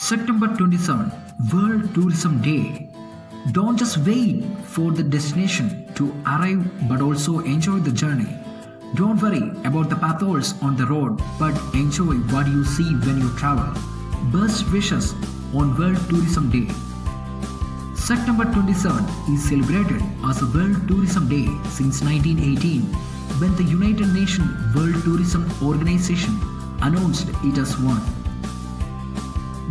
September 27, World Tourism Day. Don't just wait for the destination to arrive but also enjoy the journey. Don't worry about the potholes on the road but enjoy what you see when you travel. Best wishes on World Tourism Day. September 27 is celebrated as a World Tourism Day since 1918 when the United Nations World Tourism Organization announced it as one.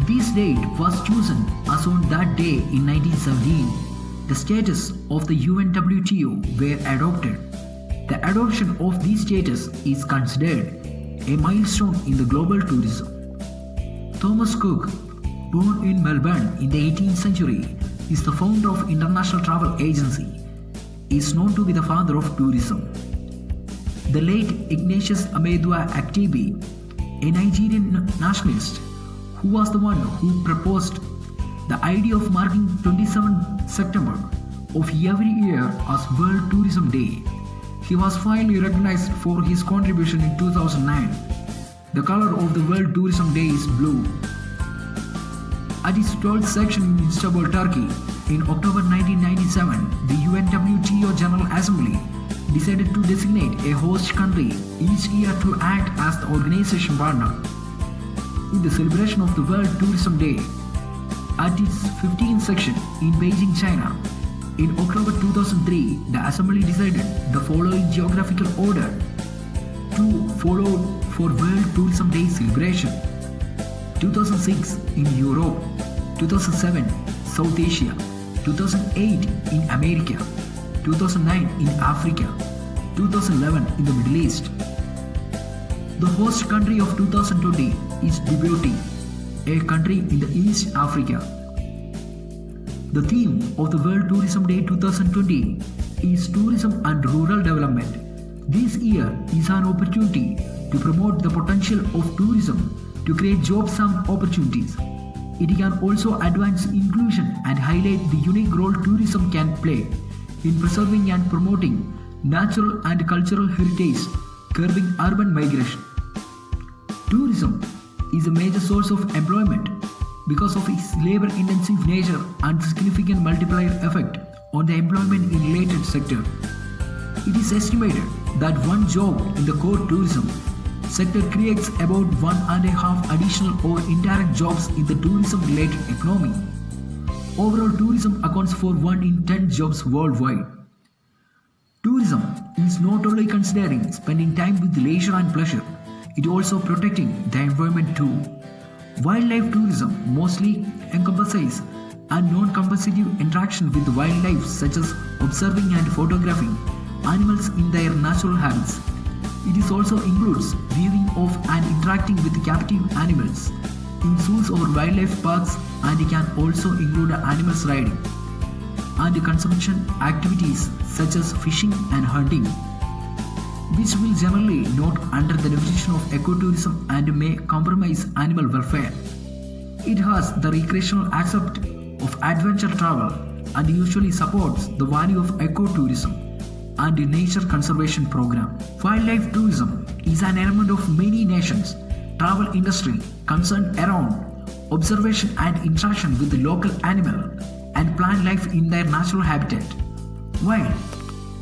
This date was chosen as on that day in 1917. The status of the UNWTO were adopted. The adoption of these status is considered a milestone in the global tourism. Thomas Cook, born in Melbourne in the 18th century, is the founder of International Travel Agency. He is known to be the father of tourism. The late Ignatius Amadua Actibi, a Nigerian nationalist, who was the one who proposed the idea of marking 27 September of every year as World Tourism Day. He was finally recognized for his contribution in 2009. The color of the World Tourism Day is blue. At its 12th section in Istanbul, Turkey, in October 1997, the UNWTO General Assembly decided to designate a host country each year to act as the organization partner in the celebration of the World Tourism Day. At its 15th section in Beijing, China, in October 2003, the Assembly decided the following geographical order to follow for World Tourism Day celebration: 2006 in Europe, 2007 South Asia, 2008 in America, 2009 in Africa, 2011 in the Middle East. The host country of 2020 is Djibouti, a country in the East Africa. The theme of the World Tourism Day 2020 is Tourism and Rural Development. This year is an opportunity to promote the potential of tourism to create jobs and opportunities. It can also advance inclusion and highlight the unique role tourism can play in preserving and promoting natural and cultural heritage, curbing urban migration. Tourism is a major source of employment because of its labor-intensive nature and significant multiplier effect on the employment in related sector. It is estimated that one job in the core tourism sector creates about 1.5 additional or indirect jobs in the tourism-related economy. Overall, tourism accounts for 1 in 10 jobs worldwide. Tourism is not only considering spending time with leisure and pleasure, it also protecting the environment too. Wildlife tourism mostly encompasses a non-competitive interaction with wildlife such as observing and photographing animals in their natural habitats. It also includes viewing of and interacting with captive animals in zoos or wildlife parks, and it can also include animals riding and consumption activities such as fishing and hunting, which will generally not under the definition of ecotourism and may compromise animal welfare. It has the recreational aspect of adventure travel and usually supports the value of ecotourism and the nature conservation program. Wildlife tourism is an element of many nations' travel industry concerned around observation and interaction with the local animal and plant life in their natural habitat. While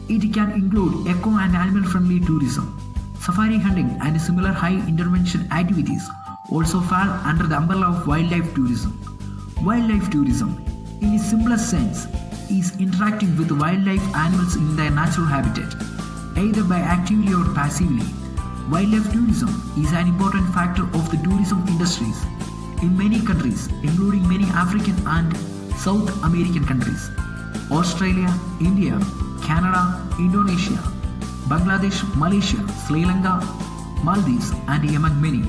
it can include eco and animal-friendly tourism, safari hunting and similar high-intervention activities also fall under the umbrella of wildlife tourism. Wildlife tourism, in its simplest sense, is interacting with wildlife animals in their natural habitat, either by actively or passively. Wildlife tourism is an important factor of the tourism industries in many countries, including many African and South American countries, Australia, India, Canada, Indonesia, Bangladesh, Malaysia, Sri Lanka, Maldives, and among many.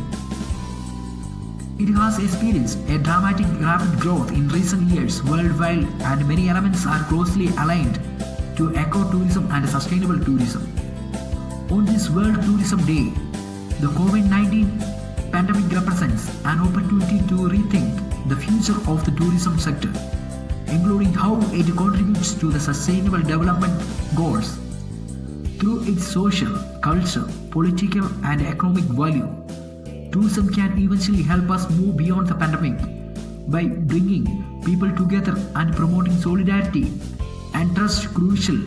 It has experienced a dramatic rapid growth in recent years worldwide, and many elements are closely aligned to ecotourism and sustainable tourism. On this World Tourism Day, the COVID-19 pandemic represents an opportunity to rethink the future of the tourism sector, including how it contributes to the sustainable development goals. Through its social, cultural, political, and economic value, tourism can eventually help us move beyond the pandemic by bringing people together and promoting solidarity and trust, crucial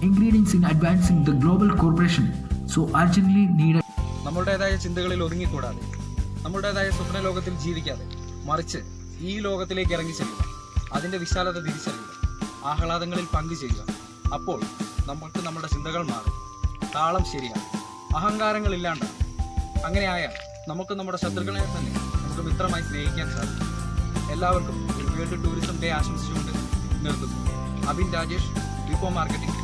ingredients in advancing the global cooperation so urgently needed. നമ്മുടേതായ ചിന്തകളിൽ ഒതുങ്ങിക്കൂടാതെ, നമ്മുടേതായ സ്വപ്ന ലോകത്തിൽ ജീവിക്കാതെ, മറിച്ച് ഈ ലോകത്തിലേക്ക് ഇറങ്ങിച്ചെല്ലുക, അതിൻ്റെ വിശാലത തിരിച്ചറിയുക, ആഹ്ലാദങ്ങളിൽ പങ്കുചെയ്യുക. അപ്പോൾ നമുക്ക് നമ്മുടെ ചിന്തകൾ മാറും, താളം ശരിയാണ്, അഹങ്കാരങ്ങളില്ലാണ്ടാണ്. അങ്ങനെയായാൽ നമുക്ക് നമ്മുടെ ശത്രുക്കളെ തന്നെ നമുക്ക് മിത്രമായി സ്നേഹിക്കാൻ സാധിക്കും. എല്ലാവർക്കും വേൾഡ് ടൂറിസം ഡേ ആശംസിച്ചുകൊണ്ട് നിർത്തുന്നു. Abin Rajesh, before marketing.